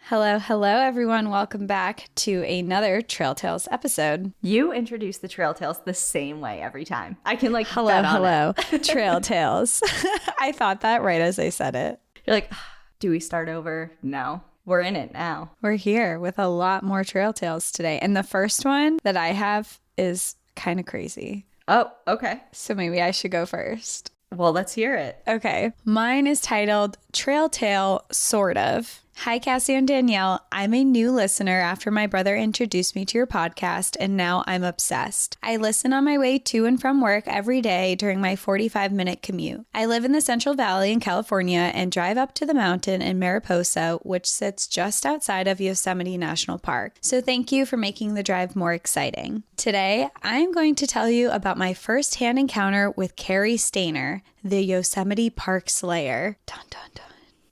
Hello, hello, everyone. Welcome back to another Trail Tales episode. You introduce the Trail Tales the same way every time. I can bet on hello, it. Trail Tales. I thought that right as I said it. You're like, do we start over? No, we're in it now. We're here with a lot more Trail Tales today. And the first one that I have is kind of crazy. Oh, okay. So maybe I should go first. Well, let's hear it. Okay. Mine is titled Trail Tale, Sort of. Hi, Cassie and Danielle. I'm a new listener after my brother introduced me to your podcast, and now I'm obsessed. I listen on my way to and from work every day during my 45-minute commute. I live in the Central Valley in California and drive up to the mountain in Mariposa, which sits just outside of Yosemite National Park. So thank you for making the drive more exciting. Today, I'm going to tell you about my first-hand encounter with Carrie Stainer, the Yosemite Park Slayer. Dun, dun, dun.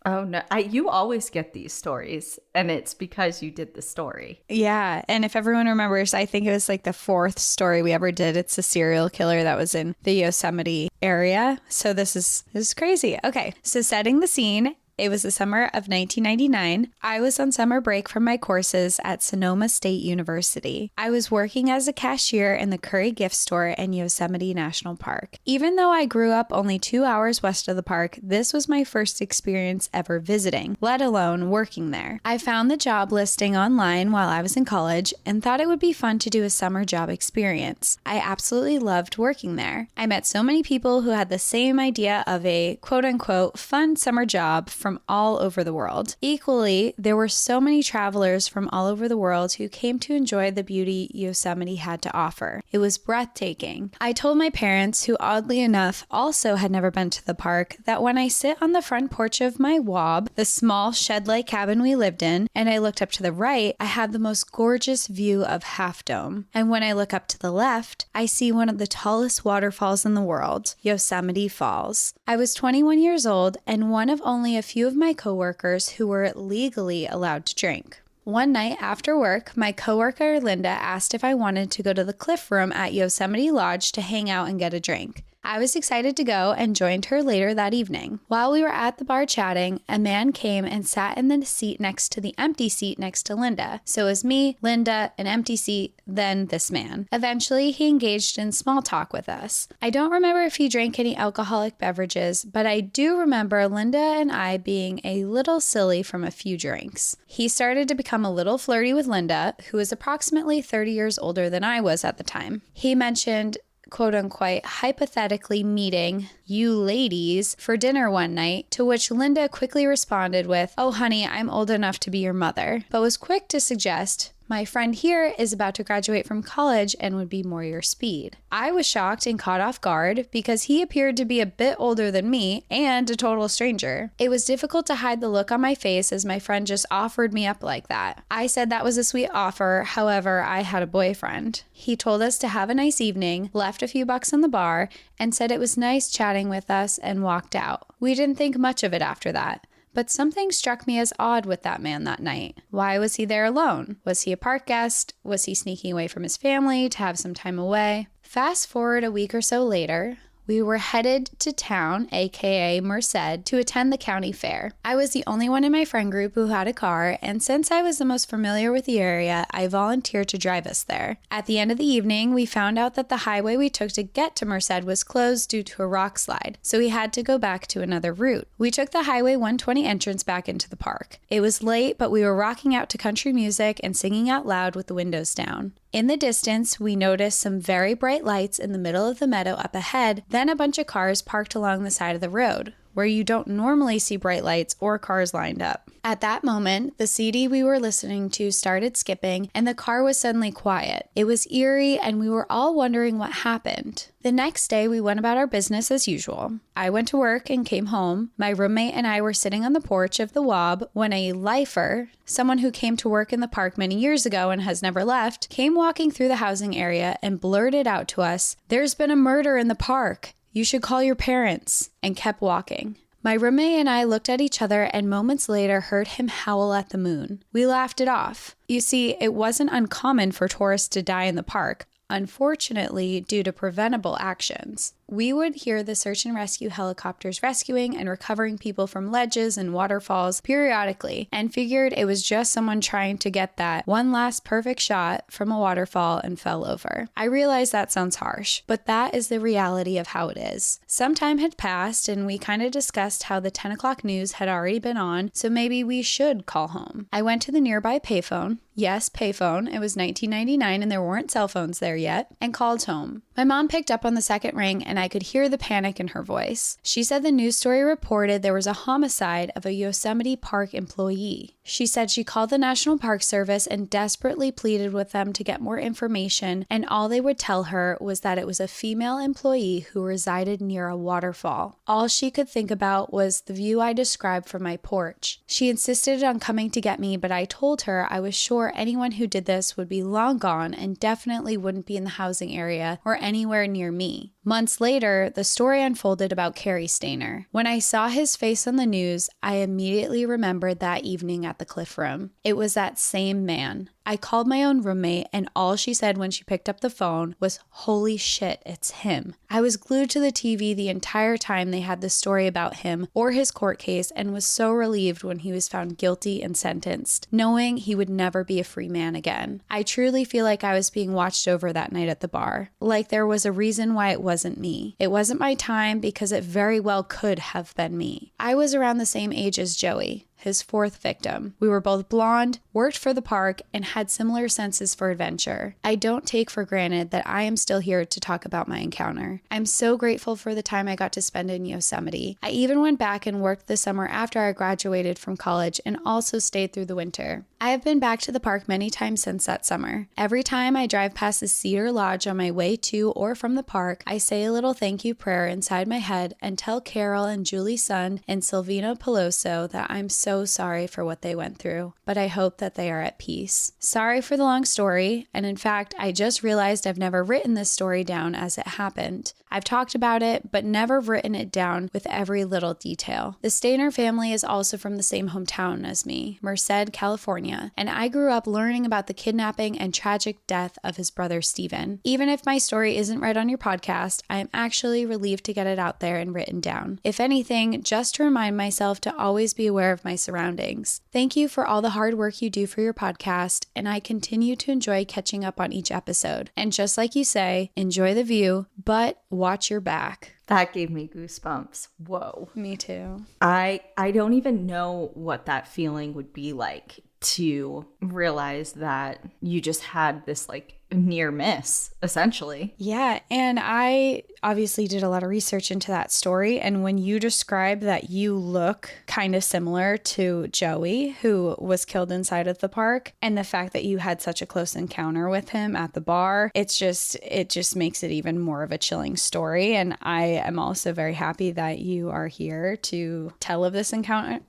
Oh, no. You always get these stories, and it's because you did the story. Yeah. And if everyone remembers, I think it was like the fourth story we ever did. It's a serial killer that was in the Yosemite area. So this is crazy. Okay. So setting the scene. It was the summer of 1999. I was on summer break from my courses at Sonoma State University. I was working as a cashier in the Curry gift store in Yosemite National Park. Even though I grew up only 2 hours west of the park, this was my first experience ever visiting, let alone working there. I found the job listing online while I was in college and thought it would be fun to do a summer job experience. I absolutely loved working there. I met so many people who had the same idea of a quote-unquote fun summer job from all over the world. Equally, there were so many travelers from all over the world who came to enjoy the beauty Yosemite had to offer. It was breathtaking. I told my parents, who oddly enough also had never been to the park, that when I sit on the front porch of my WOB, the small shed-like cabin we lived in, and I looked up to the right, I have the most gorgeous view of Half Dome. And when I look up to the left, I see one of the tallest waterfalls in the world, Yosemite Falls. I was 21 years old and one of only a few of my coworkers who were legally allowed to drink. One night after work, my coworker Linda asked if I wanted to go to the Cliff Room at Yosemite Lodge to hang out and get a drink. I was excited to go and joined her later that evening. While we were at the bar chatting, a man came and sat in the seat next to the empty seat next to Linda. So it was me, Linda, an empty seat, then this man. Eventually, he engaged in small talk with us. I don't remember if he drank any alcoholic beverages, but I do remember Linda and I being a little silly from a few drinks. He started to become a little flirty with Linda, who was approximately 30 years older than I was at the time. He mentioned quote-unquote hypothetically meeting you ladies for dinner one night, to which Linda quickly responded with, "Oh honey, I'm old enough to be your mother," but was quick to suggest, "My friend here is about to graduate from college and would be more your speed." I was shocked and caught off guard because he appeared to be a bit older than me and a total stranger. It was difficult to hide the look on my face as my friend just offered me up like that. I said that was a sweet offer, however, I had a boyfriend. He told us to have a nice evening, left a few bucks on the bar, and said it was nice chatting with us and walked out. We didn't think much of it after that. But something struck me as odd with that man that night. Why was he there alone? Was he a park guest? Was he sneaking away from his family to have some time away? Fast forward a week or so later, we were headed to town, aka Merced, to attend the county fair. I was the only one in my friend group who had a car, and since I was the most familiar with the area, I volunteered to drive us there. At the end of the evening, we found out that the highway we took to get to Merced was closed due to a rock slide, so we had to go back to another route. We took the Highway 120 entrance back into the park. It was late, but we were rocking out to country music and singing out loud with the windows down. In the distance, we noticed some very bright lights in the middle of the meadow up ahead, then a bunch of cars parked along the side of the road, where you don't normally see bright lights or cars lined up. At that moment, the CD we were listening to started skipping and the car was suddenly quiet. It was eerie and we were all wondering what happened. The next day, we went about our business as usual. I went to work and came home. My roommate and I were sitting on the porch of the WOB when a lifer, someone who came to work in the park many years ago and has never left, came walking through the housing area and blurted out to us, "There's been a murder in the park. You should call your parents," and kept walking. My roommate and I looked at each other and moments later heard him howl at the moon. We laughed it off. You see, it wasn't uncommon for tourists to die in the park, unfortunately due to preventable actions. we would hear the search and rescue helicopters rescuing and recovering people from ledges and waterfalls periodically, and figured it was just someone trying to get that one last perfect shot from a waterfall and fell over. I realize that sounds harsh, but that is the reality of how it is. Some time had passed, and we kind of discussed how the 10 o'clock news had already been on, so maybe we should call home. I went to the nearby payphone. Yes, payphone. It was 1999 and there weren't cell phones there yet, and called home. My mom picked up on the second ring and I could hear the panic in her voice. She said the news story reported there was a homicide of a Yosemite Park employee. She said she called the National Park Service and desperately pleaded with them to get more information, and all they would tell her was that it was a female employee who resided near a waterfall. All she could think about was the view I described from my porch. She insisted on coming to get me, but I told her I was sure anyone who did this would be long gone and definitely wouldn't be in the housing area or anywhere near me. Months later, the story unfolded about Cary Stayner. When I saw his face on the news, I immediately remembered that evening at the Cliff Room. It was that same man. I called my own roommate, and all she said when she picked up the phone was, "Holy shit, it's him." I was glued to the TV the entire time they had the story about him or his court case, and was so relieved when he was found guilty and sentenced, knowing he would never be a free man again. I truly feel like I was being watched over that night at the bar. Like there was a reason why it wasn't me. It wasn't my time because it very well could have been me. I was around the same age as Joey, his fourth victim. We were both blonde, worked for the park, and had similar senses for adventure. I don't take for granted that I am still here to talk about my encounter. I'm so grateful for the time I got to spend in Yosemite. I even went back and worked the summer after I graduated from college and also stayed through the winter. I have been back to the park many times since that summer. Every time I drive past the Cedar Lodge on my way to or from the park, I say a little thank you prayer inside my head and tell Carol and Julie Sund and Silvina Peloso that I'm so sorry for what they went through, but I hope that they are at peace. Sorry for the long story, and in fact, I just realized I've never written this story down as it happened. I've talked about it, but never written it down with every little detail. The Stayner family is also from the same hometown as me, Merced, California, and I grew up learning about the kidnapping and tragic death of his brother Stephen. Even if my story isn't read on your podcast, I am actually relieved to get it out there and written down. If anything, just to remind myself to always be aware of my surroundings. Thank you for all the hard work you do for your podcast, and I continue to enjoy catching up on each episode. And just like you say, enjoy the view, but watch your back. That gave me goosebumps. Whoa. Me too. I don't even know what that feeling would be like to realize that you just had this like near miss, essentially. Yeah, and I obviously did a lot of research into that story, and when you describe that you look kind of similar to Joey, who was killed inside of the park, and the fact that you had such a close encounter with him at the bar, it just makes it even more of a chilling story. And I am also very happy that you are here to tell of this encounter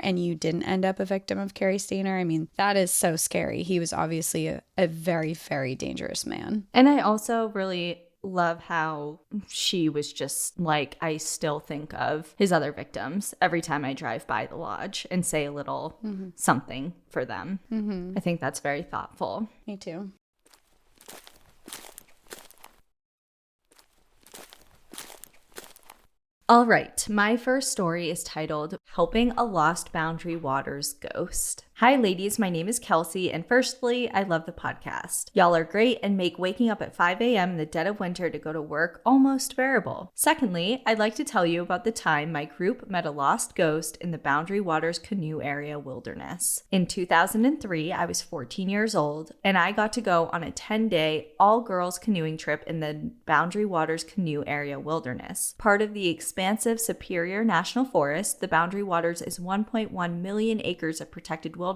and you didn't end up a victim of Cary Stayner. I mean, that is so scary. He was obviously a very, very dangerous man. And I also really love how she was just like, I still think of his other victims every time I drive by the lodge and say a little something for them. I think that's very thoughtful. Me too. All right, my first story is titled Helping a Lost Boundary Waters Ghost. Hi ladies, my name is Kelsey, and firstly, I love the podcast. Y'all are great and make waking up at 5 a.m. in the dead of winter to go to work almost bearable. Secondly, I'd like to tell you about the time my group met a lost ghost in the Boundary Waters Canoe Area Wilderness. In 2003, I was 14 years old, and I got to go on a 10-day all-girls canoeing trip in the Boundary Waters Canoe Area Wilderness. Part of the expansive Superior National Forest, the Boundary Waters is 1.1 million acres of protected wilderness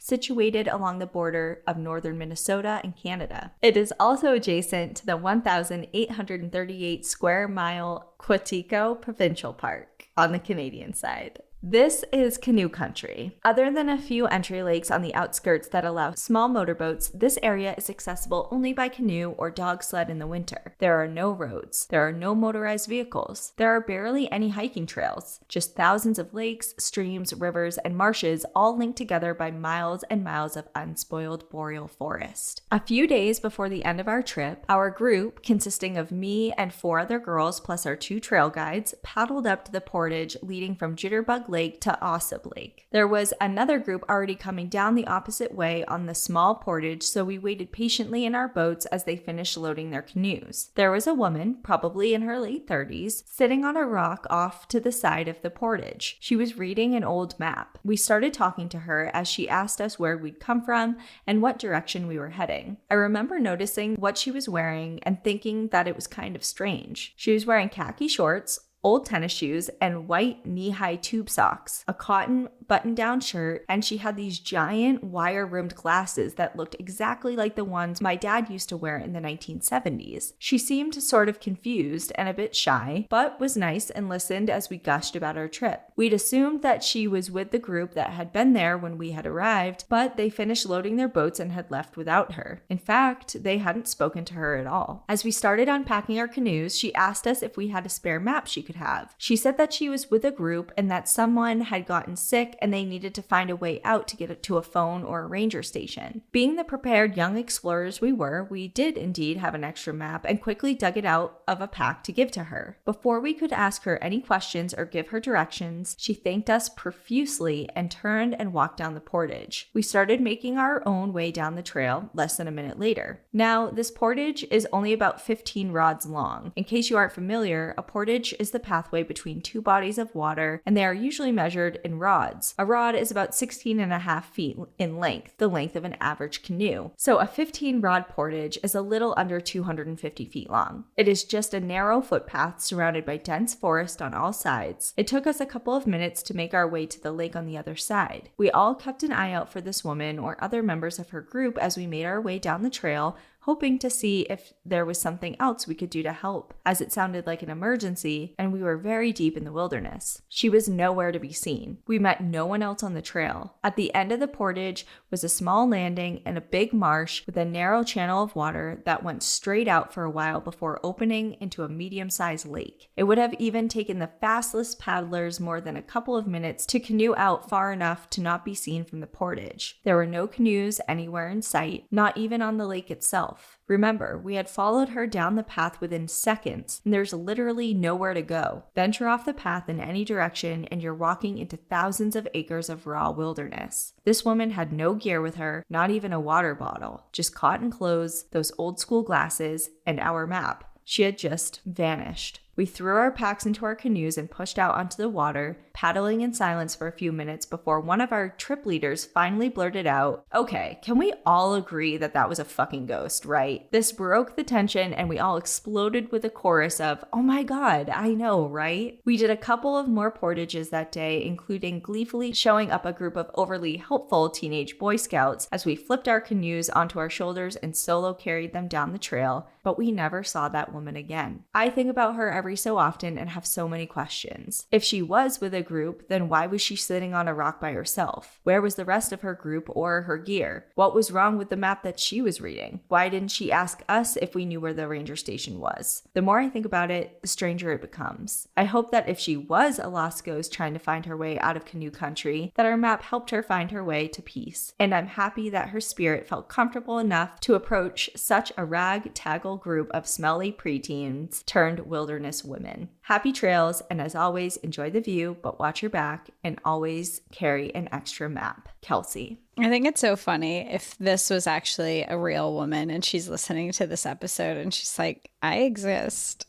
situated along the border of northern Minnesota and Canada. It is also adjacent to the 1,838 square mile Quetico Provincial Park on the Canadian side. This is canoe country. Other than a few entry lakes on the outskirts that allow small motorboats, this area is accessible only by canoe or dog sled in the winter. There are no roads. There are no motorized vehicles. There are barely any hiking trails. Just thousands of lakes, streams, rivers, and marshes all linked together by miles and miles of unspoiled boreal forest. A few days before the end of our trip, our group, consisting of me and 4 other girls plus our 2 trail guides, paddled up to the portage leading from Jitterbug Lake to Ossip Lake. There was another group already coming down the opposite way on the small portage, so we waited patiently in our boats as they finished loading their canoes. There was a woman, probably in her late 30s, sitting on a rock off to the side of the portage. She was reading an old map. We started talking to her as she asked us where we'd come from and what direction we were heading. I remember noticing what she was wearing and thinking that it was kind of strange. She was wearing khaki shorts, old tennis shoes, and white knee-high tube socks, a cotton button-down shirt, and she had these giant wire-rimmed glasses that looked exactly like the ones my dad used to wear in the 1970s. She seemed sort of confused and a bit shy, but was nice and listened as we gushed about our trip. We'd assumed that she was with the group that had been there when we had arrived, but they finished loading their boats and had left without her. In fact, they hadn't spoken to her at all. As we started unpacking our canoes, she asked us if we had a spare map she could have. She said that she was with a group and that someone had gotten sick and they needed to find a way out to get it to a phone or a ranger station. Being the prepared young explorers we were, we did indeed have an extra map and quickly dug it out of a pack to give to her. Before we could ask her any questions or give her directions, she thanked us profusely and turned and walked down the portage. We started making our own way down the trail less than a minute later. Now, this portage is only about 15 rods long. In case you aren't familiar, a portage is the pathway between 2 bodies of water, and they are usually measured in rods. A rod is about 16.5 feet in length, the length of an average canoe. So a 15-rod portage is a little under 250 feet long. It is just a narrow footpath surrounded by dense forest on all sides. It took us a couple of minutes to make our way to the lake on the other side. We all kept an eye out for this woman or other members of her group as we made our way down the trail, hoping to see if there was something else we could do to help, as it sounded like an emergency and we were very deep in the wilderness. She was nowhere to be seen. We met no one else on the trail. At the end of the portage was a small landing and a big marsh with a narrow channel of water that went straight out for a while before opening into a medium-sized lake. It would have even taken the fastest paddlers more than a couple of minutes to canoe out far enough to not be seen from the portage. There were no canoes anywhere in sight, not even on the lake itself. Remember, we had followed her down the path within seconds, and there's literally nowhere to go. Venture off the path in any direction, and you're walking into thousands of acres of raw wilderness. This woman had no gear with her, not even a water bottle, just cotton clothes, those old school glasses, and our map. She had just vanished. We threw our packs into our canoes and pushed out onto the water, paddling in silence for a few minutes before one of our trip leaders finally blurted out, "Okay, can we all agree that that was a fucking ghost, right?" This broke the tension and we all exploded with a chorus of, "Oh my god, I know, right?" We did a couple of more portages that day, including gleefully showing up a group of overly helpful teenage Boy Scouts as we flipped our canoes onto our shoulders and solo carried them down the trail, but we never saw that woman again. I think about her every so often and have so many questions. If she was with a group, then why was she sitting on a rock by herself? Where was the rest of her group or her gear? What was wrong with the map that she was reading? Why didn't she ask us if we knew where the ranger station was? The more I think about it, the stranger it becomes. I hope that if she was a lost ghost trying to find her way out of canoe country, that our map helped her find her way to peace. And I'm happy that her spirit felt comfortable enough to approach such a ragtaggle group of smelly preteens turned wilderness women. Happy trails, and as always, enjoy the view, but watch your back, and always carry an extra map. Kelsey. I think it's so funny if this was actually a real woman and she's listening to this episode and she's like, I exist.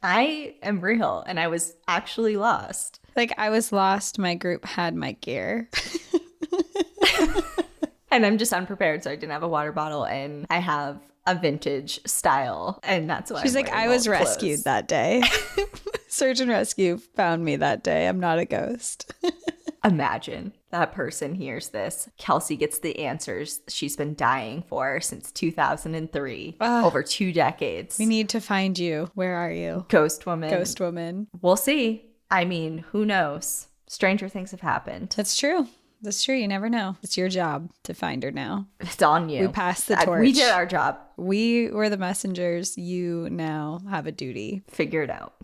I am real, and I was actually lost. Like, I was lost, my group had my gear. And I'm just unprepared, so I didn't have a water bottle, and I have a vintage style, and that's why she's I'm like, I was rescued clothes. that day. Search and rescue found me that day. I'm not a ghost. Imagine that person hears this. Kelsey gets the answers she's been dying for since 2003, over 2 decades. We need to find you. Where are you? Ghost woman. Ghost woman. We'll see. I mean, who knows? Stranger things have happened. That's true. That's true. You never know. It's your job to find her now. It's on you. We passed the torch. We did our job. We were the messengers. You now have a duty. Figure it out.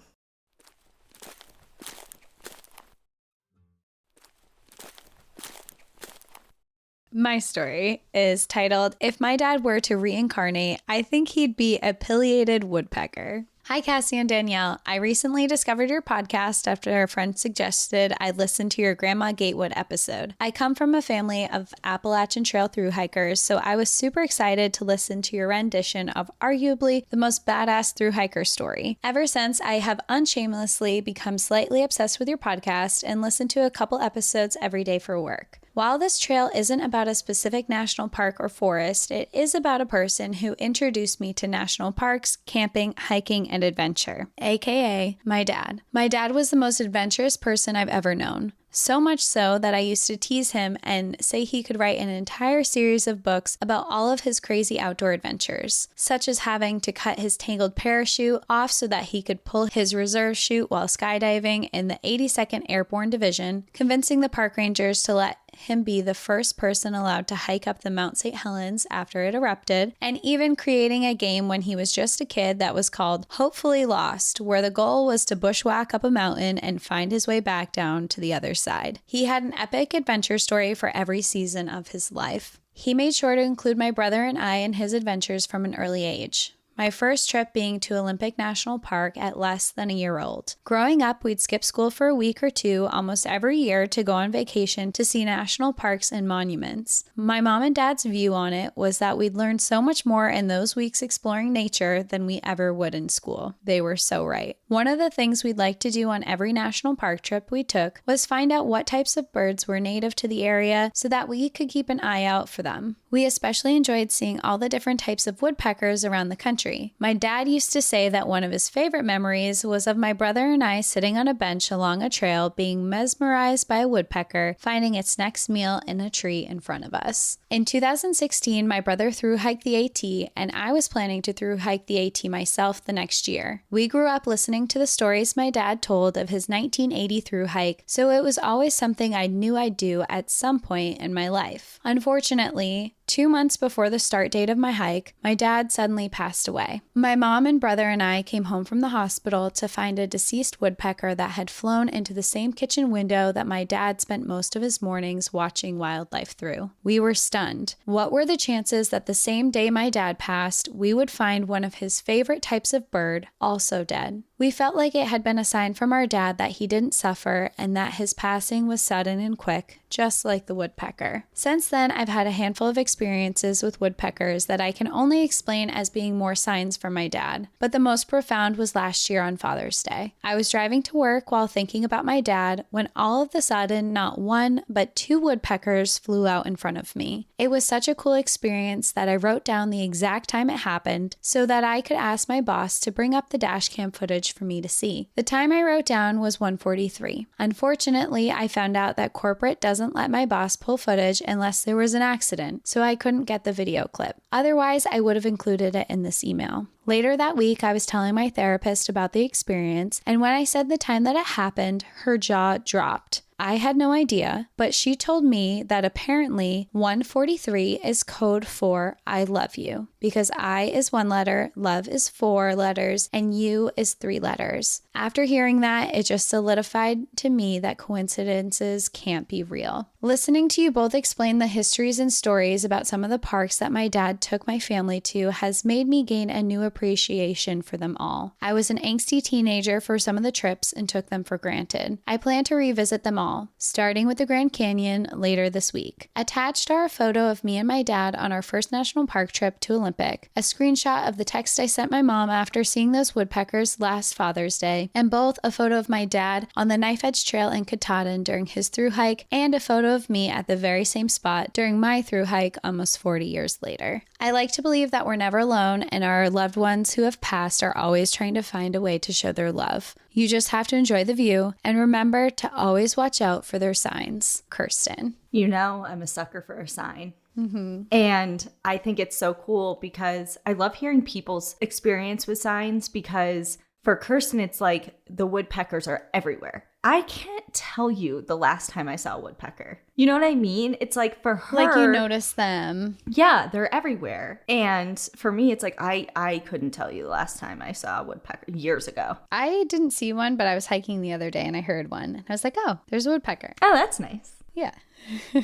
My story is titled, If My Dad Were to Reincarnate, I Think He'd Be a Pileated Woodpecker. Hi, Cassie and Danielle. I recently discovered your podcast after a friend suggested I listen to your Grandma Gatewood episode. I come from a family of Appalachian Trail thru hikers, so I was super excited to listen to your rendition of arguably the most badass thru hiker story. Ever since, I have unshamelessly become slightly obsessed with your podcast and listen to a couple episodes every day for work. While this trail isn't about a specific national park or forest, it is about a person who introduced me to national parks, camping, hiking, and adventure, aka my dad. My dad was the most adventurous person I've ever known. So much so that I used to tease him and say he could write an entire series of books about all of his crazy outdoor adventures, such as having to cut his tangled parachute off so that he could pull his reserve chute while skydiving in the 82nd Airborne Division, convincing the park rangers to let him be the first person allowed to hike up the Mount St. Helens after it erupted, and even creating a game when he was just a kid that was called Hopefully Lost, where the goal was to bushwhack up a mountain and find his way back down to the other side. He had an epic adventure story for every season of his life. He made sure to include my brother and I in his adventures from an early age. My first trip being to Olympic National Park at less than a year old. Growing up, we'd skip school for a week or two almost every year to go on vacation to see national parks and monuments. My mom and dad's view on it was that we'd learn so much more in those weeks exploring nature than we ever would in school. They were so right. One of the things we'd like to do on every national park trip we took was find out what types of birds were native to the area so that we could keep an eye out for them. We especially enjoyed seeing all the different types of woodpeckers around the country. My dad used to say that one of his favorite memories was of my brother and I sitting on a bench along a trail being mesmerized by a woodpecker finding its next meal in a tree in front of us. In 2016, my brother thru hiked the AT, and I was planning to thru hike the AT myself the next year. We grew up listening to the stories my dad told of his 1980 thru hike, so it was always something I knew I'd do at some point in my life. Unfortunately, 2 months before the start date of my hike, my dad suddenly passed away. My mom and brother and I came home from the hospital to find a deceased woodpecker that had flown into the same kitchen window that my dad spent most of his mornings watching wildlife through. We were stunned. What were the chances that the same day my dad passed, we would find one of his favorite types of bird also dead? We felt like it had been a sign from our dad that he didn't suffer and that his passing was sudden and quick, just like the woodpecker. Since then, I've had a handful of experiences with woodpeckers that I can only explain as being more signs from my dad, but the most profound was last year on Father's Day. I was driving to work while thinking about my dad when all of a sudden not one but 2 woodpeckers flew out in front of me. It was such a cool experience that I wrote down the exact time it happened so that I could ask my boss to bring up the dash cam footage for me to see. The time I wrote down was 1:43. Unfortunately, I found out that corporate doesn't let my boss pull footage unless there was an accident, so I couldn't get the video clip. Otherwise, I would have included it in this email. Later that week, I was telling my therapist about the experience, and when I said the time that it happened, her jaw dropped. I had no idea, but she told me that apparently 143 is code for I love you, because I is 1 letter, love is 4 letters, and you is 3 letters. After hearing that, it just solidified to me that coincidences can't be real. Listening to you both explain the histories and stories about some of the parks that my dad took my family to has made me gain a new appreciation for them all. I was an angsty teenager for some of the trips and took them for granted. I plan to revisit them all, starting with the Grand Canyon later this week. Attached are a photo of me and my dad on our first national park trip to Olympic, a screenshot of the text I sent my mom after seeing those woodpeckers last Father's Day, and both a photo of my dad on the Knife Edge Trail in Katahdin during his thru hike and a photo of me at the very same spot during my thru hike almost 40 years later. I like to believe that we're never alone and our loved ones who have passed are always trying to find a way to show their love. You just have to enjoy the view and remember to always watch out for their signs. Kirsten. You know, I'm a sucker for a sign. Mm-hmm. And I think it's so cool because I love hearing people's experience with signs because for Kirsten, it's like the woodpeckers are everywhere. I can't tell you the last time I saw a woodpecker. You know what I mean? It's like for her, Like you notice them. Yeah, they're everywhere. And for me, it's like I couldn't tell you the last time I saw a woodpecker years ago. I didn't see one, but I was hiking the other day and I heard one. And I was like, oh, there's a woodpecker. Oh, that's nice. Yeah.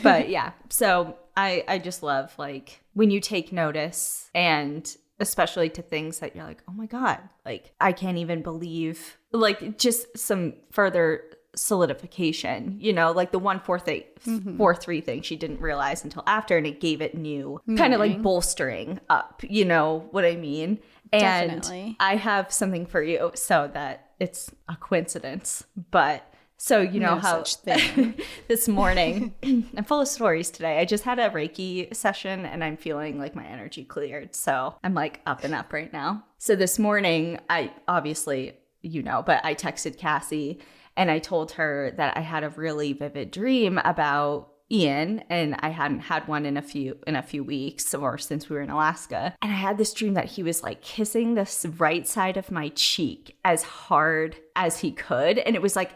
But yeah, so I just love like when you take notice, and especially to things that you're like, oh my God, like I can't even believe, like just some further solidification, you know, like the 143 thing she didn't realize until after, and it gave it new kind of like bolstering up, you know what I mean? And Definitely. I have something for you so that it's a coincidence, but so you know No how such thing. this morning, I'm full of stories today. I just had a Reiki session and I'm feeling like my energy cleared. So I'm like up and up right now. So this morning, I obviously, you know, but I texted Cassie and I told her that I had a really vivid dream about Ian, and I hadn't had one in a few weeks or since we were in Alaska. And I had this dream that he was like kissing this right side of my cheek as hard as he could. And it was like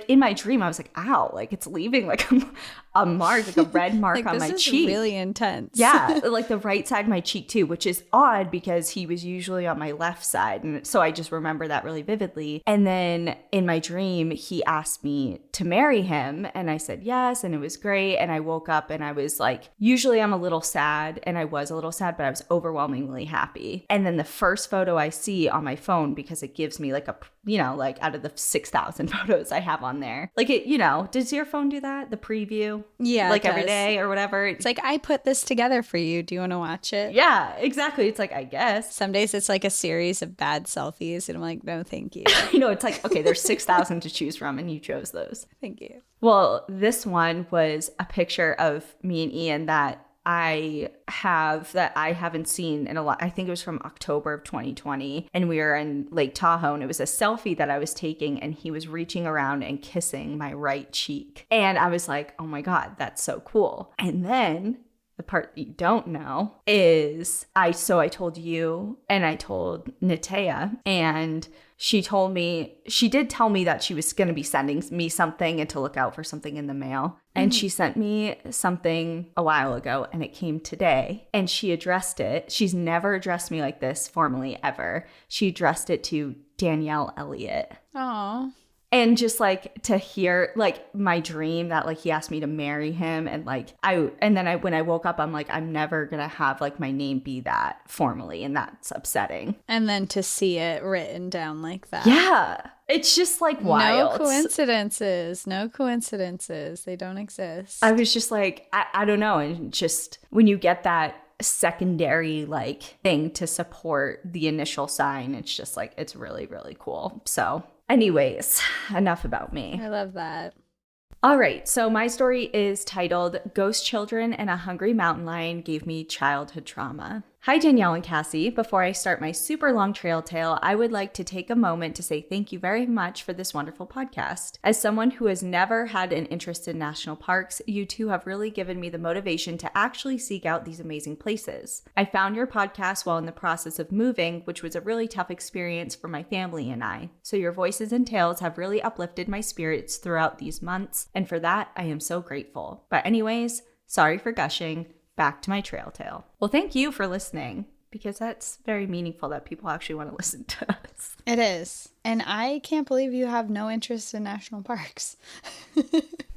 in my dream, I was like, ow, like it's leaving like a mark, like a red mark Like, on my this is cheek. really intense. Yeah, like the right side of my cheek too, which is odd because he was usually on my left side. And so I just remember that really vividly. And then in my dream, he asked me to marry him. And I said yes. And it was great. And I woke up and I was like, usually I'm a little sad. And I was a little sad, but I was overwhelmingly happy. And then the first photo I see on my phone, because it gives me like a, you know, like out of the 6,000 photos I have on there, like it, you know, does your phone do that? The preview? Yeah. Like it every does. day or whatever. It's like, I put this together for you. Do you want to watch it? Yeah, exactly. It's like, I guess. Some days it's like a series of bad selfies. And I'm like, no, thank you. You know, it's like, okay, there's 6,000 to choose from and you chose those. Thank you. Well, this one was a picture of me and Ian that I haven't seen in a lot. I think it was from October of 2020, and we were in Lake Tahoe, and it was a selfie that I was taking, and he was reaching around and kissing my right cheek. And I was like, oh my God, that's so cool. And then the part that you don't know is I told you and I told Natea, and she did tell me that she was going to be sending me something and to look out for something in the mail. And she sent me something a while ago and it came today, and she addressed it. She's never addressed me like this formally ever. She addressed it to Danielle Elliott. Oh. And just like to hear like my dream that like he asked me to marry him, and like when I woke up, I'm like, I'm never gonna have like my name be that formally, and that's upsetting. And then to see it written down like that. Yeah, it's just like wild. No coincidences. No coincidences. They don't exist. I was just like, I don't know, and just when you get that secondary like thing to support the initial sign, it's just like, it's really, really cool. So anyways, enough about me. I love that. All right, so my story is titled Ghost Children and a Hungry Mountain Lion Gave Me Childhood Trauma. Hi, Danielle and Cassie. Before I start my super long trail tale, I would like to take a moment to say thank you very much for this wonderful podcast. As someone who has never had an interest in national parks, you two have really given me the motivation to actually seek out these amazing places. I found your podcast while in the process of moving, which was a really tough experience for my family and I. So your voices and tales have really uplifted my spirits throughout these months, and for that, I am so grateful. But anyways, sorry for gushing. Back to my trail tale. Well, thank you for listening, because that's very meaningful that people actually want to listen to us. It is. And I can't believe you have no interest in national parks.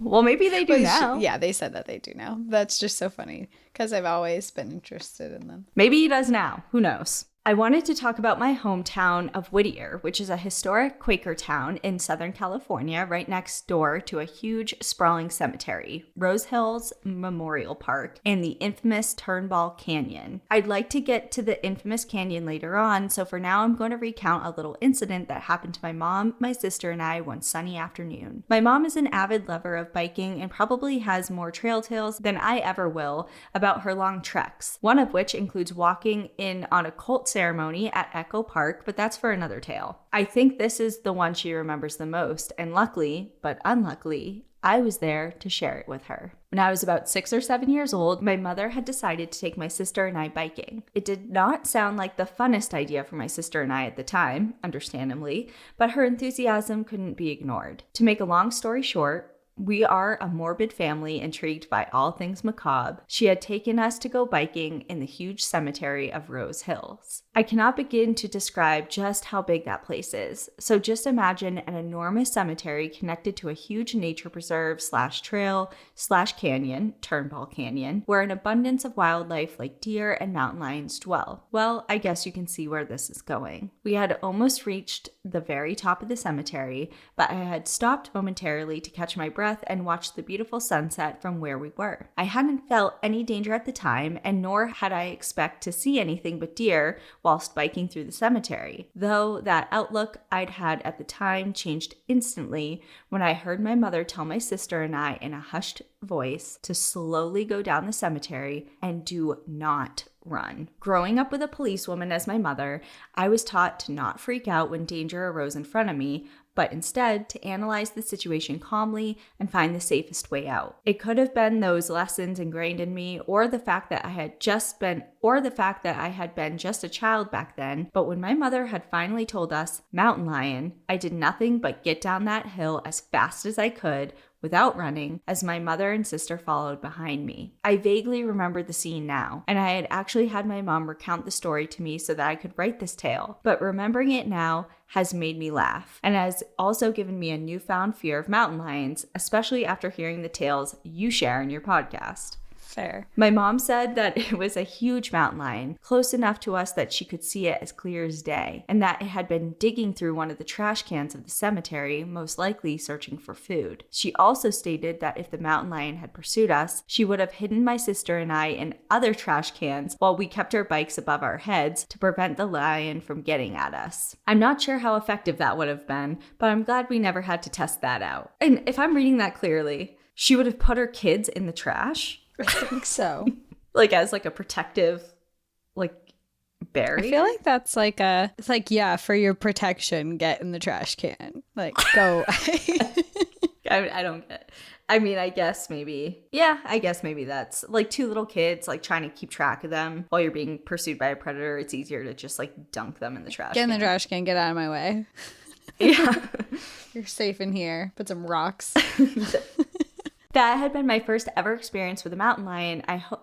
Well, maybe they do now. Yeah, they said that they do now. That's just so funny because I've always been interested in them. Maybe he does now. Who knows? I wanted to talk about my hometown of Whittier, which is a historic Quaker town in Southern California, right next door to a huge sprawling cemetery, Rose Hills Memorial Park, and the infamous Turnbull Canyon. I'd like to get to the infamous canyon later on, so for now I'm going to recount a little incident that happened to my mom, my sister, and I one sunny afternoon. My mom is an avid lover of biking and probably has more trail tales than I ever will about her long treks, one of which includes walking in on a cult ceremony at Echo Park, but that's for another tale. I think this is the one she remembers the most, and luckily, but unluckily, I was there to share it with her. When I was about 6 or 7 years old, my mother had decided to take my sister and I biking. It did not sound like the funnest idea for my sister and I at the time, understandably, but her enthusiasm couldn't be ignored. To make a long story short, we are a morbid family intrigued by all things macabre. She had taken us to go biking in the huge cemetery of Rose Hills. I cannot begin to describe just how big that place is. So just imagine an enormous cemetery connected to a huge nature preserve / trail / canyon, Turnbull Canyon, where an abundance of wildlife like deer and mountain lions dwell. Well, I guess you can see where this is going. We had almost reached the very top of the cemetery, but I had stopped momentarily to catch my breath and watch the beautiful sunset from where we were. I hadn't felt any danger at the time, and nor had I expect to see anything but deer whilst biking through the cemetery, though that outlook I'd had at the time changed instantly when I heard my mother tell my sister and I in a hushed voice to slowly go down the cemetery and do not run. Growing up with a policewoman as my mother, I was taught to not freak out when danger arose in front of me, but instead to analyze the situation calmly and find the safest way out. It could have been those lessons ingrained in me, or the fact that I had been just a child back then, but when my mother had finally told us mountain lion, I did nothing but get down that hill as fast as I could without running, as my mother and sister followed behind me. I vaguely remember the scene now, and I had actually had my mom recount the story to me so that I could write this tale, but remembering it now has made me laugh, and has also given me a newfound fear of mountain lions, especially after hearing the tales you share in your podcast. Fair. My mom said that it was a huge mountain lion, close enough to us that she could see it as clear as day, and that it had been digging through one of the trash cans of the cemetery, most likely searching for food. She also stated that if the mountain lion had pursued us, she would have hidden my sister and I in other trash cans while we kept our bikes above our heads to prevent the lion from getting at us. I'm not sure how effective that would have been, but I'm glad we never had to test that out. And if I'm reading that clearly, she would have put her kids in the trash? I think so. Like as like a protective, like, berry? I feel like that's like it's like, yeah, for your protection, get in the trash can. Like, go. I don't get it. I mean, I guess maybe that's like two little kids, like trying to keep track of them while you're being pursued by a predator. It's easier to just like dunk them in the trash Get can. in the trash can, get out of my way. Yeah. You're safe in here. Put some rocks. That had been my first ever experience with a mountain lion,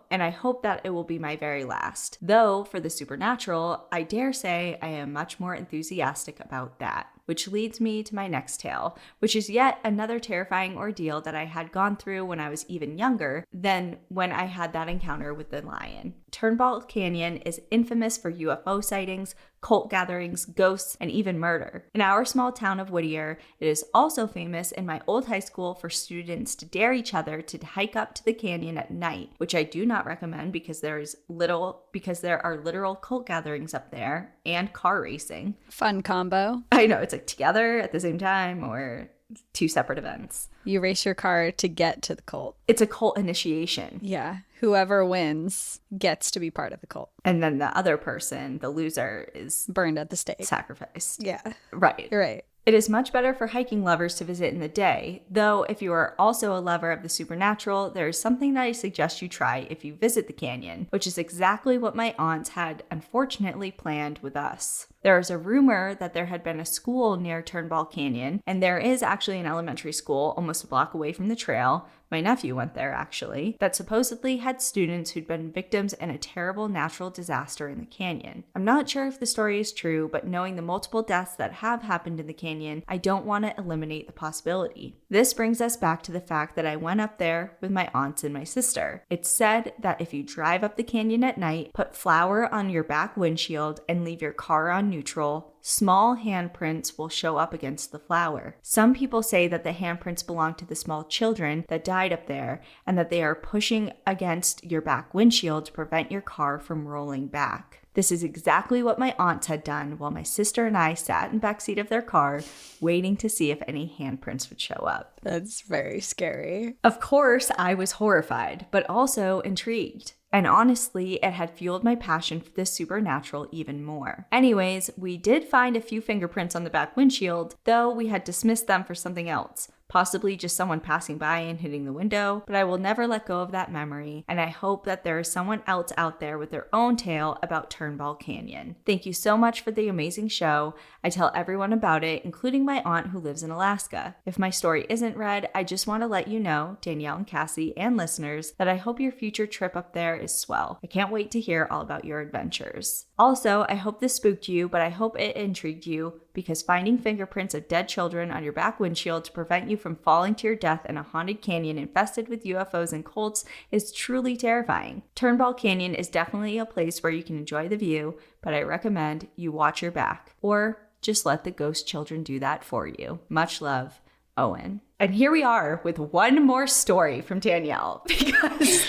and I hope that it will be my very last. Though, for the supernatural, I dare say I am much more enthusiastic about that. Which leads me to my next tale, which is yet another terrifying ordeal that I had gone through when I was even younger than when I had that encounter with the lion. Turnbull Canyon is infamous for UFO sightings, cult gatherings, ghosts, and even murder. In our small town of Whittier, it is also famous in my old high school for students to dare each other to hike up to the canyon at night, which I do not recommend because there are literal cult gatherings up there and car racing. Fun combo. I know, it's like together at the same time or two separate events. You race your car to get to the cult. It's a cult initiation. Yeah. Whoever wins gets to be part of the cult. And then the other person, the loser, is burned at the stake. Sacrificed. Yeah. Right. You're right. It is much better for hiking lovers to visit in the day, though if you are also a lover of the supernatural, there is something that I suggest you try if you visit the canyon, which is exactly what my aunts had unfortunately planned with us. There is a rumor that there had been a school near Turnbull Canyon, and there is actually an elementary school almost a block away from the trail. My nephew went there, actually, that supposedly had students who'd been victims in a terrible natural disaster in the canyon. I'm not sure if the story is true, but knowing the multiple deaths that have happened in the canyon, I don't want to eliminate the possibility. This brings us back to the fact that I went up there with my aunts and my sister. It's said that if you drive up the canyon at night, put flour on your back windshield, and leave your car on neutral, small handprints will show up against the flour. Some people say that the handprints belong to the small children that died up there and that they are pushing against your back windshield to prevent your car from rolling back. This is exactly what my aunts had done while my sister and I sat in the backseat of their car waiting to see if any handprints would show up. That's very scary. Of course, I was horrified, but also intrigued. And honestly, it had fueled my passion for the supernatural even more. Anyways, we did find a few fingerprints on the back windshield, though we had dismissed them for something else. possibly just someone passing by and hitting the window, but I will never let go of that memory, and I hope that there is someone else out there with their own tale about Turnbull Canyon. Thank you so much for the amazing show. I tell everyone about it, including my aunt who lives in Alaska. If my story isn't read, I just want to let you know, Danielle and Cassie and listeners, that I hope your future trip up there is swell. I can't wait to hear all about your adventures. Also, I hope this spooked you, but I hope it intrigued you, because finding fingerprints of dead children on your back windshield to prevent you from falling to your death in a haunted canyon infested with UFOs and cults is truly terrifying. Turnbull Canyon is definitely a place where you can enjoy the view, but I recommend you watch your back, or just let the ghost children do that for you. Much love, Owen. And here we are with one more story from Danielle, because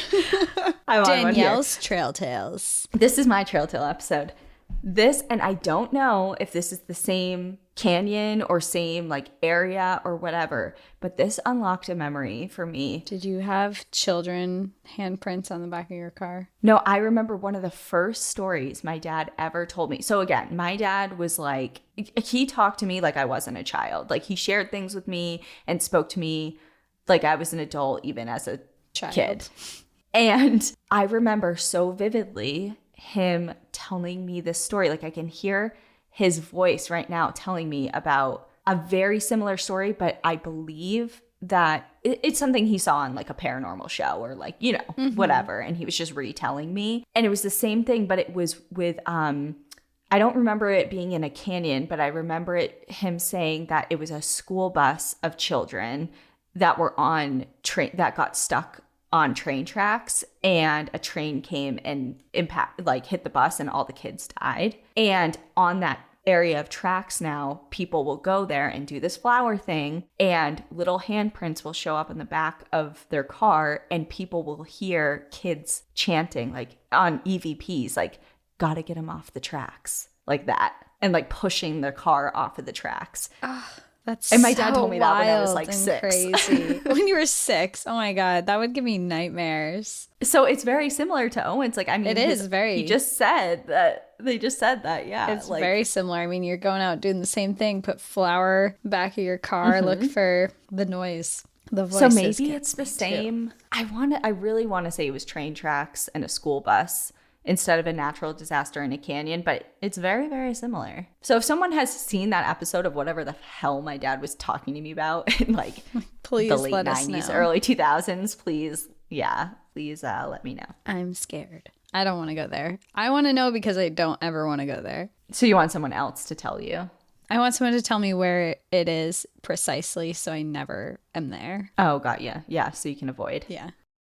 I'm Danielle's Trail Tales. This is my Trail Tale episode. This, and I don't know if this is the same canyon or same like area or whatever, but this unlocked a memory for me. Did you have children handprints on the back of your car? No, I remember one of the first stories my dad ever told me. So again, my dad was like, he talked to me like I wasn't a child. Like he shared things with me and spoke to me like I was an adult, even as a kid. And I remember so vividly him telling me this story. Like I can hear his voice right now telling me about a very similar story, but I believe that it's something he saw on like a paranormal show or like, you know, whatever. And he was just retelling me. And it was the same thing, but it was with, I don't remember it being in a canyon, but I remember him saying that it was a school bus of children that were on that got stuck on train tracks, and a train came and hit the bus and all the kids died. And on that area of tracks now, people will go there and do this flower thing, and little handprints will show up in the back of their car, and people will hear kids chanting like on EVPs, like, gotta get them off the tracks, like that, and like pushing their car off of the tracks. And my dad told me that when I was like 6. Crazy. When you were 6. Oh my God. That would give me nightmares. So it's very similar to Owen's. Like, I mean, it is very. He just said that. They just said that. Yeah. It's like, very similar. I mean, you're going out doing the same thing. Put flour back of your car. Look for the noise. The voices. So maybe it's the same. I really want to say it was train tracks and a school bus instead of a natural disaster in a canyon, but it's very, very similar. So if someone has seen that episode of whatever the hell my dad was talking to me about in like please the late let 90s, us know. Early 2000s, please let me know. I'm scared. I don't want to go there. I want to know because I don't ever want to go there. So you want someone else to tell you? I want someone to tell me where it is precisely so I never am there. Oh, got you. Yeah, so you can avoid. Yeah.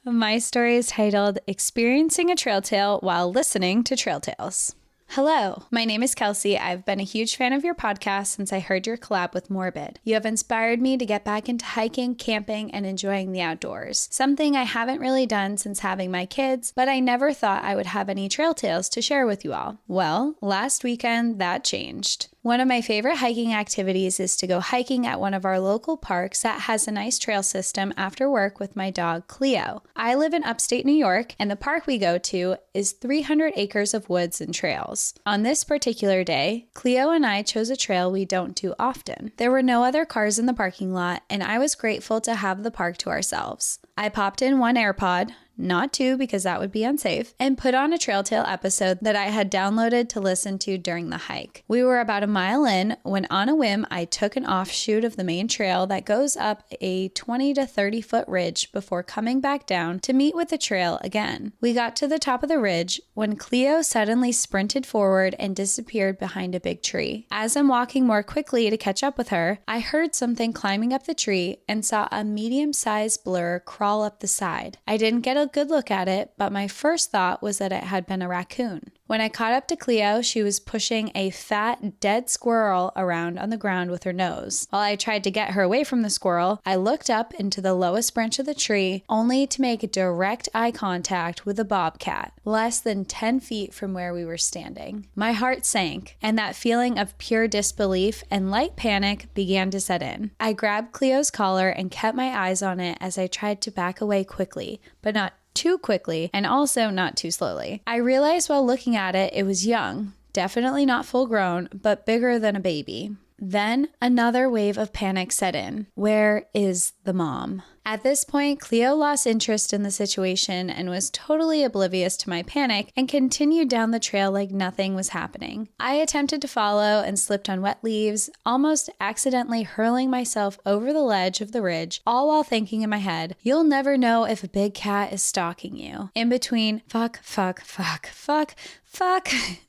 My story is titled Experiencing a Trail Tale While Listening to Trail Tales. Hello, my name is Kelsey. I've been a huge fan of your podcast since I heard your collab with Morbid. You have inspired me to get back into hiking, camping, and enjoying the outdoors. Something I haven't really done since having my kids, but I never thought I would have any trail tales to share with you all. Well, last weekend that changed. One of my favorite hiking activities is to go hiking at one of our local parks that has a nice trail system after work with my dog, Cleo. I live in upstate New York, and the park we go to is 300 acres of woods and trails. On this particular day, Cleo and I chose a trail we don't do often. There were no other cars in the parking lot, and I was grateful to have the park to ourselves. I popped in one AirPod, not 2 because that would be unsafe, and put on a Trail Tale episode that I had downloaded to listen to during the hike. We were about a mile in when on a whim I took an offshoot of the main trail that goes up a 20 to 30 foot ridge before coming back down to meet with the trail again. We got to the top of the ridge when Cleo suddenly sprinted forward and disappeared behind a big tree. As I'm walking more quickly to catch up with her, I heard something climbing up the tree and saw a medium-sized blur crawl up the side. I didn't get a good look at it, but my first thought was that it had been a raccoon. When I caught up to Cleo, she was pushing a fat, dead squirrel around on the ground with her nose. While I tried to get her away from the squirrel, I looked up into the lowest branch of the tree, only to make direct eye contact with a bobcat, less than 10 feet from where we were standing. My heart sank, and that feeling of pure disbelief and light panic began to set in. I grabbed Cleo's collar and kept my eyes on it as I tried to back away quickly, but not too quickly and also not too slowly. I realized while looking at it, it was young, definitely not full grown, but bigger than a baby. Then another wave of panic set in. Where is the mom? At this point, Cleo lost interest in the situation and was totally oblivious to my panic and continued down the trail like nothing was happening. I attempted to follow and slipped on wet leaves, almost accidentally hurling myself over the ledge of the ridge, all while thinking in my head, you'll never know if a big cat is stalking you. In between, fuck,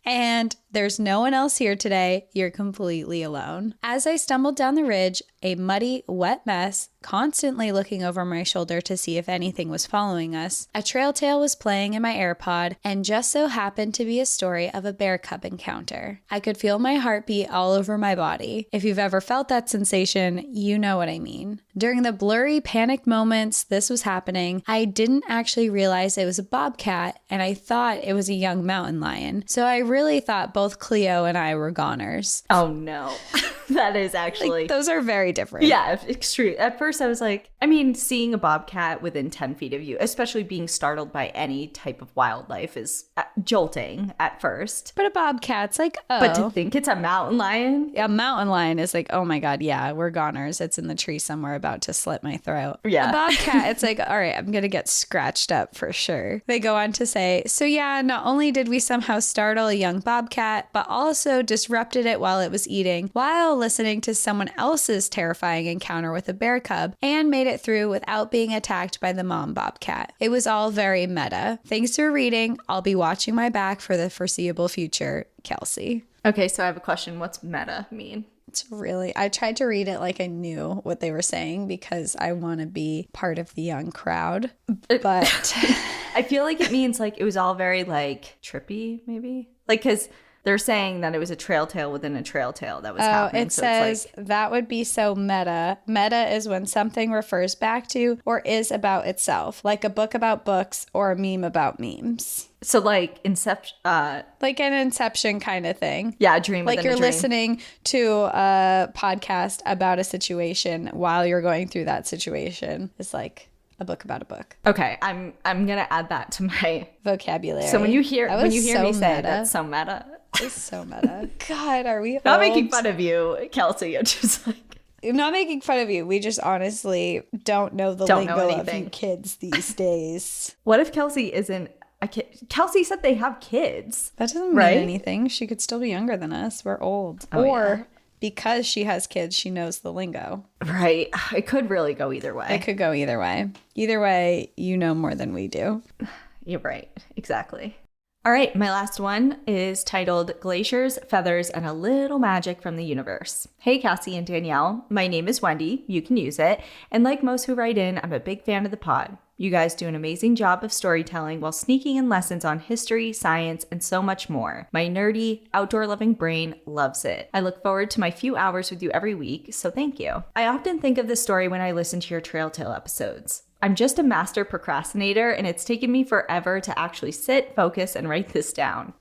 and there's no one else here today. You're completely alone. As I stumbled down the ridge, a muddy, wet mess, constantly looking over my shoulder to see if anything was following us, a trail tale was playing in my AirPod and just so happened to be a story of a bear cub encounter. I could feel my heartbeat all over my body. If you've ever felt that sensation, you know what I mean. During the blurry, panicked moments this was happening, I didn't actually realize it was a bobcat and I thought it was a young mountain lion. So I really thought both Cleo and I were goners. Oh no. That is actually... those are very different. Yeah, extreme. At first I was like, I mean, seeing a bobcat within 10 feet of you, especially being startled by any type of wildlife is jolting at first. But a bobcat's like, oh. But to think it's a mountain lion? A mountain lion is like, oh my God, yeah, we're goners. It's in the tree somewhere about to slit my throat. Yeah. A bobcat, it's like, all right, I'm going to get scratched up for sure. They go on to say, so yeah, not only did we somehow startle a young bobcat, but also disrupted it while it was eating, while listening to someone else's terrifying encounter with a bear cub, and made it through without being attacked by the mom bobcat. It was all very meta. Thanks for reading. I'll be watching my back for the foreseeable future. Kelsey. Okay, so I have a question. What's meta mean? It's really, I tried to read it like I knew what they were saying because I want to be part of the young crowd, but I feel like it means like it was all very like trippy, maybe, like because they're saying that it was a trail tale within a trail tale that was happening. It says it's like, that would be so meta. Meta is when something refers back to or is about itself, like a book about books or a meme about memes. So like Inception, like an Inception kind of thing. Yeah, a dream. Like you're listening to a podcast about a situation while you're going through that situation. It's like a book about a book. Okay, I'm gonna add that to my vocabulary. So when you hear so me say that's so meta. It's so meta. God, are we not old? Making fun of you, Kelsey? I'm just like, I'm not making fun of you. We just honestly don't know the lingo of you kids these days. What if Kelsey isn't a kid? Kelsey said they have kids. That doesn't mean anything. She could still be younger than us. We're old. Because she has kids, she knows the lingo. Right. It could really go either way. It could go either way. Either way, you know more than we do. You're right. Exactly. All right, my last one is titled Glaciers, Feathers, and a Little Magic from the Universe. Hey, Cassie and Danielle. My name is Wendy. You can use it. And like most who write in, I'm a big fan of the pod. You guys do an amazing job of storytelling while sneaking in lessons on history, science, and so much more. My nerdy, outdoor-loving brain loves it. I look forward to my few hours with you every week, so thank you. I often think of this story when I listen to your Trail Tale episodes. I'm just a master procrastinator, and it's taken me forever to actually sit, focus, and write this down.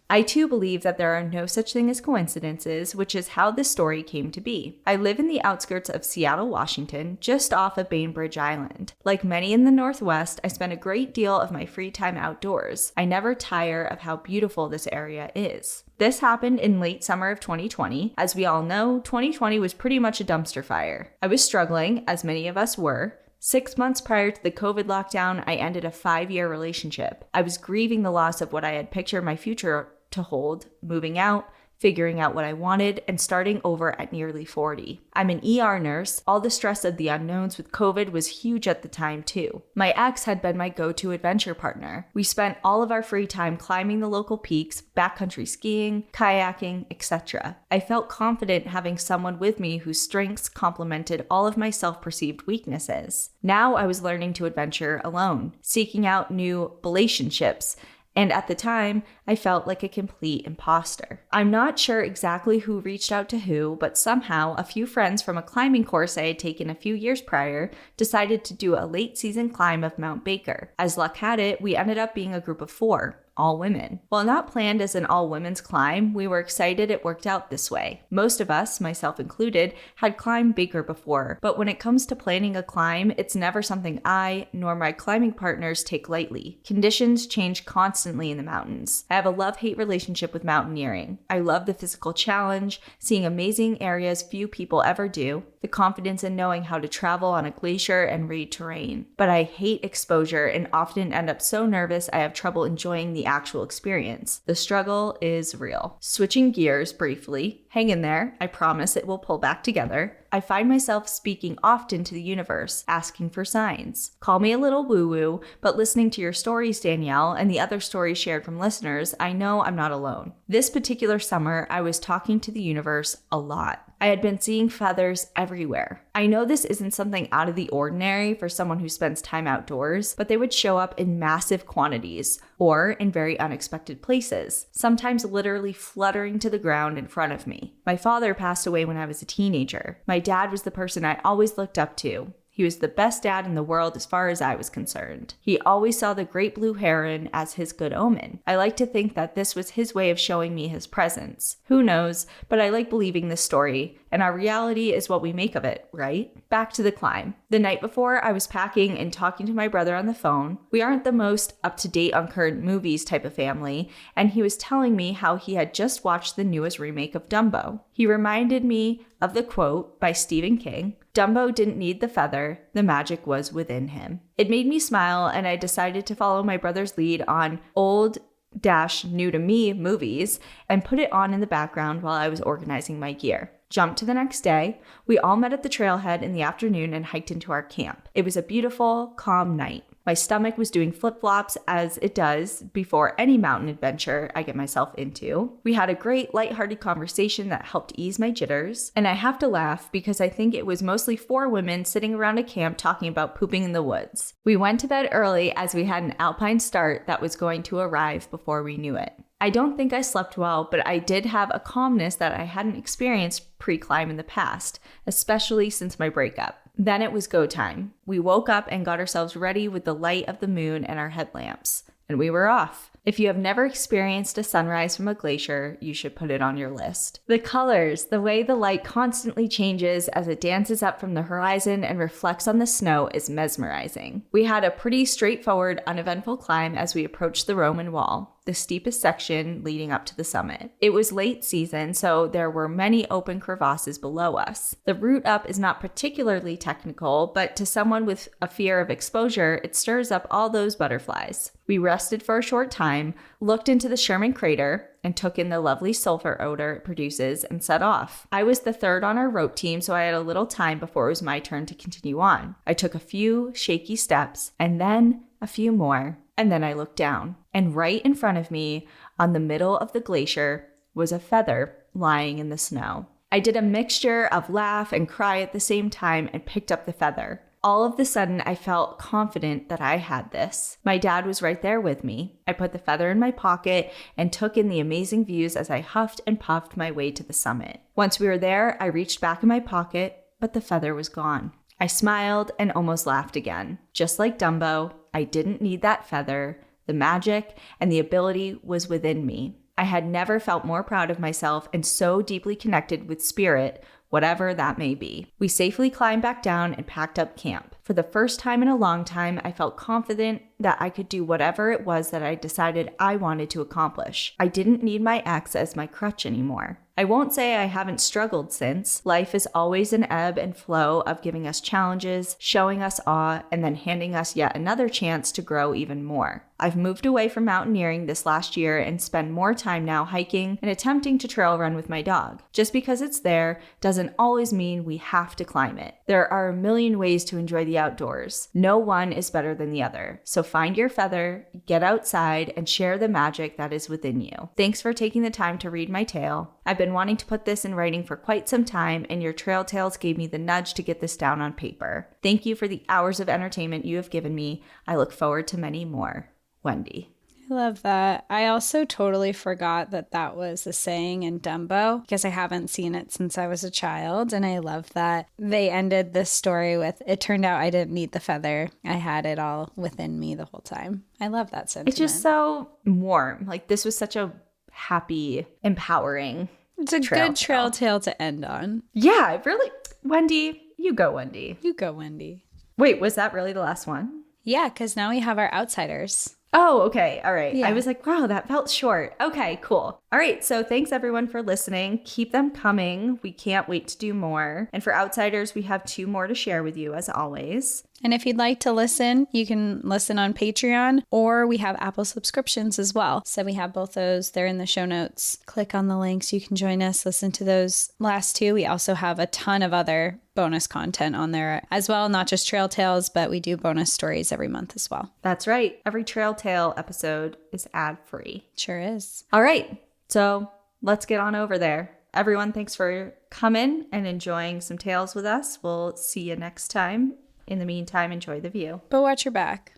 I too believe that there are no such thing as coincidences, which is how this story came to be. I live in the outskirts of Seattle, Washington, just off of Bainbridge Island. Like many in the Northwest, I spend a great deal of my free time outdoors. I never tire of how beautiful this area is. This happened in late summer of 2020. As we all know, 2020 was pretty much a dumpster fire. I was struggling, as many of us were. 6 months prior to the COVID lockdown, I ended a 5-year relationship. I was grieving the loss of what I had pictured my future to hold, moving out, figuring out what I wanted, and starting over at nearly 40. I'm an ER nurse. All the stress of the unknowns with COVID was huge at the time too. My ex had been my go-to adventure partner. We spent all of our free time climbing the local peaks, backcountry skiing, kayaking, etc. I felt confident having someone with me whose strengths complemented all of my self-perceived weaknesses. Now I was learning to adventure alone, seeking out new relationships, and at the time, I felt like a complete imposter. I'm not sure exactly who reached out to who, but somehow a few friends from a climbing course I had taken a few years prior decided to do a late season climb of Mount Baker. As luck had it, we ended up being a group of 4. all women. While not planned as an all-women's climb, we were excited it worked out this way. Most of us, myself included, had climbed bigger before, but when it comes to planning a climb, it's never something I, nor my climbing partners, take lightly. Conditions change constantly in the mountains. I have a love-hate relationship with mountaineering. I love the physical challenge, seeing amazing areas few people ever do, the confidence in knowing how to travel on a glacier and read terrain. But I hate exposure and often end up so nervous I have trouble enjoying the actual experience. The struggle is real. Switching gears briefly, hang in there, I promise it will pull back together. I find myself speaking often to the universe, asking for signs. Call me a little woo-woo, but listening to your stories, Danielle, and the other stories shared from listeners, I know I'm not alone. This particular summer, I was talking to the universe a lot. I had been seeing feathers everywhere. I know this isn't something out of the ordinary for someone who spends time outdoors, but they would show up in massive quantities or in very unexpected places, sometimes literally fluttering to the ground in front of me. My father passed away when I was a teenager. My dad was the person I always looked up to. He was the best dad in the world as far as I was concerned. He always saw the great blue heron as his good omen. I like to think that this was his way of showing me his presence. Who knows, but I like believing this story, and our reality is what we make of it, right? Back to the climb. The night before, I was packing and talking to my brother on the phone. We aren't the most up-to-date on current movies type of family, and he was telling me how he had just watched the newest remake of Dumbo. He reminded me of the quote by Stephen King, "Dumbo didn't need the feather, the magic was within him." It made me smile, and I decided to follow my brother's lead on old-new to me movies and put it on in the background while I was organizing my gear. Jump to the next day. We all met at the trailhead in the afternoon and hiked into our camp. It was a beautiful, calm night. My stomach was doing flip-flops as it does before any mountain adventure I get myself into. We had a great lighthearted conversation that helped ease my jitters, and I have to laugh because I think it was mostly 4 women sitting around a camp talking about pooping in the woods. We went to bed early as we had an alpine start that was going to arrive before we knew it. I don't think I slept well, but I did have a calmness that I hadn't experienced pre-climb in the past, especially since my breakup. Then it was go time. We woke up and got ourselves ready with the light of the moon and our headlamps, and we were off. If you have never experienced a sunrise from a glacier, you should put it on your list. The colors, the way the light constantly changes as it dances up from the horizon and reflects on the snow is mesmerizing. We had a pretty straightforward, uneventful climb as we approached the Roman Wall, the steepest section leading up to the summit. It was late season, so there were many open crevasses below us. The route up is not particularly technical, but to someone with a fear of exposure, it stirs up all those butterflies. We rested for a short time, looked into the Sherman crater, and took in the lovely sulfur odor it produces and set off. I was the third on our rope team, so I had a little time before it was my turn to continue on. I took a few shaky steps, and then a few more, and then I looked down. And right in front of me, on the middle of the glacier, was a feather lying in the snow. I did a mixture of laugh and cry at the same time and picked up the feather. All of a sudden, I felt confident that I had this. My dad was right there with me. I put the feather in my pocket and took in the amazing views as I huffed and puffed my way to the summit. Once we were there, I reached back in my pocket, but the feather was gone. I smiled and almost laughed again. Just like Dumbo, I didn't need that feather. The magic and the ability was within me. I had never felt more proud of myself and so deeply connected with spirit, whatever that may be. We safely climbed back down and packed up camp. For the first time in a long time, I felt confident that I could do whatever it was that I decided I wanted to accomplish. I didn't need my ex as my crutch anymore. I won't say I haven't struggled since. Life is always an ebb and flow of giving us challenges, showing us awe, and then handing us yet another chance to grow even more. I've moved away from mountaineering this last year and spend more time now hiking and attempting to trail run with my dog. Just because it's there doesn't always mean we have to climb it. There are a million ways to enjoy the outdoors. No one is better than the other. So find your feather, get outside, and share the magic that is within you. Thanks for taking the time to read my tale. I've been wanting to put this in writing for quite some time, and your trail tales gave me the nudge to get this down on paper. Thank you for the hours of entertainment you have given me. I look forward to many more. Wendy. I I love that. I also totally forgot that that was a saying in Dumbo because I haven't seen it since I was a child. And I love that they ended this story with, it turned out I didn't need the feather. I had it all within me the whole time. I love that sentiment. It's just so warm. Like, this was such a happy, empowering It's a good trail tale to end on. Yeah, really. Wendy, you go, Wendy. You go, Wendy. Wait, was that really the last one? Yeah, because now we have our outsiders. Oh, okay. All right. Yeah. I was like, wow, that felt short. Okay, cool. All right. So thanks everyone for listening. Keep them coming. We can't wait to do more. And for outsiders, we have 2 more to share with you as always. And if you'd like to listen, you can listen on Patreon, or we have Apple subscriptions as well. So we have both those. They're in the show notes. Click on the links. You can join us, listen to those last 2. We also have a ton of other bonus content on there as well. Not just Trail Tales, but we do bonus stories every month as well. That's right. Every Trail Tale episode is ad-free. Sure is. All right. So let's get on over there. Everyone, thanks for coming and enjoying some tales with us. We'll see you next time. In the meantime, enjoy the view. But watch your back.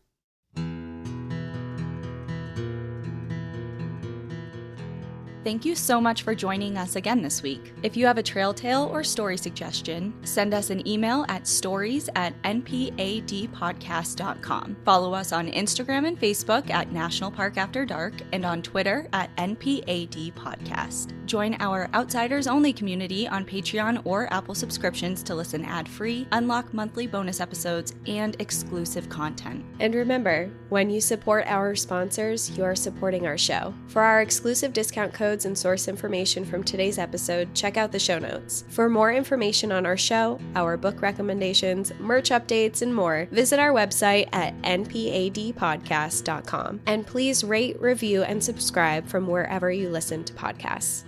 Thank you so much for joining us again this week. If you have a trail tale or story suggestion, send us an email at stories@npadpodcast.com. Follow us on Instagram and Facebook at National Park After Dark and on Twitter at NPAD Podcast. Join our Outsiders Only community on Patreon or Apple subscriptions to listen ad-free, unlock monthly bonus episodes, and exclusive content. And remember, when you support our sponsors, you are supporting our show. For our exclusive discount codes and source information from today's episode, check out the show notes. For more information on our show, our book recommendations, merch updates, and more, visit our website at npadpodcast.com. And please rate, review, and subscribe from wherever you listen to podcasts.